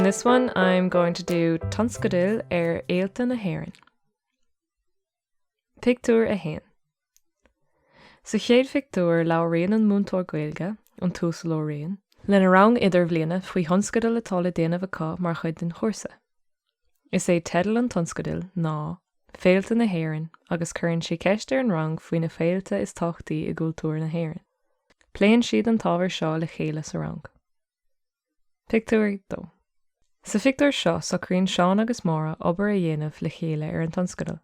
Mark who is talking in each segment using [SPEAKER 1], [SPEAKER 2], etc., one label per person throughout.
[SPEAKER 1] In this one, I'm going to do Tionscadal fhéilte na hÉireann. Pictiúr a hÉireann. Sa chéad pictiúr labhraíonn an múntóir Gaeilge, an túsal ó rion, lena rang idir bhliana faoi Tionscadal atá le déanamh acu mar chuid den chóirsa. Is é tedal an Tionscadal ná fhéilte na hÉireann agus chuireann sé ceist ar an rang faoin na fhéilte is tochtaí i gcultúr na hÉireann. Pléann siad an tábhair seo le chéile sa rang. Pictiúr 2. Sa pictiúr seo socraíonn Seán agus Mára obair a dhéanamh le chéile ar an Tionscadal.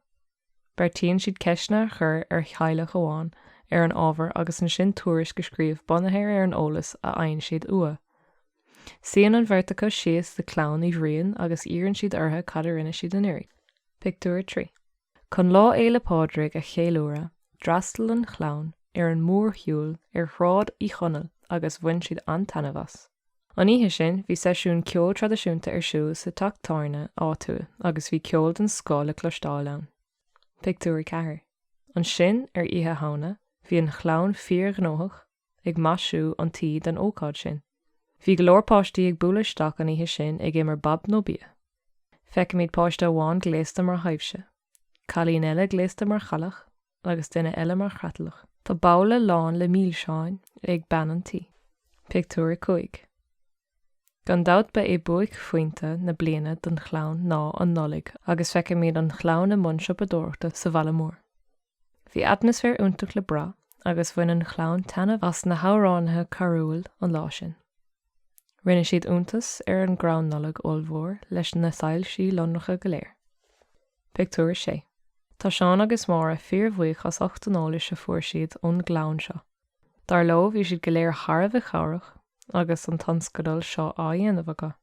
[SPEAKER 1] Beirtíonn siad ceisna chur ar chaile goháin ar an ábhar agus an sin túris go scríomh bonathair ar an eolas a aonn siad ua. Síon an bhirrtacha síos de clán i bhriain agus íonn siad ortha cad a rinne siad an uirigh. Pictiúr 3. Chun lá éile pádraig a chéiliúra, drastal an chlán ar an mór shiúil ar shráid í chonal agus bhain siad an tanamhas. An oíche sin, bhí seisiún ceol tradiisiúnta ar siúil sa teachtarna áitiúil agus bhí ceol den scáil le clostáil ann. Pictiúr 4. An sin ar oíche tháina, bhí an chlán fíor-gnóthach ag maisiú an tí den ócáid sin. Bhí go leor páistí ag búla isteach an oíche sin ag imar bab nó bia. Feicim iad páiste amháin gléasta mar thaobhse. Cailín eile gléasta mar chalach agus duine eile mar chratalach. Tá balla lán le míl seáin ag bean an tí. Pictiúr 5. Gan dat ba é buig faointe na bliana don chlán ná an nolig agus feicim iad an chlán a munseo bedóirta sa bhalla mór. Bhí atmosfér úntach le bra agus bhain an chlán tanamh as na hamhránithe carúil an lá sin. Rinne siad úntas ar an grán nolig olmhór leis na sailsí lonnacha go léir. Pictiúr 6. Tá Seán agus Mára fíor-bhuaich as 8 sa fuair siad ón ghlán seo. Dar leo bhí siad go léir tharbh a chabhrach agus an Tionscadal seo á dhéanamh agat.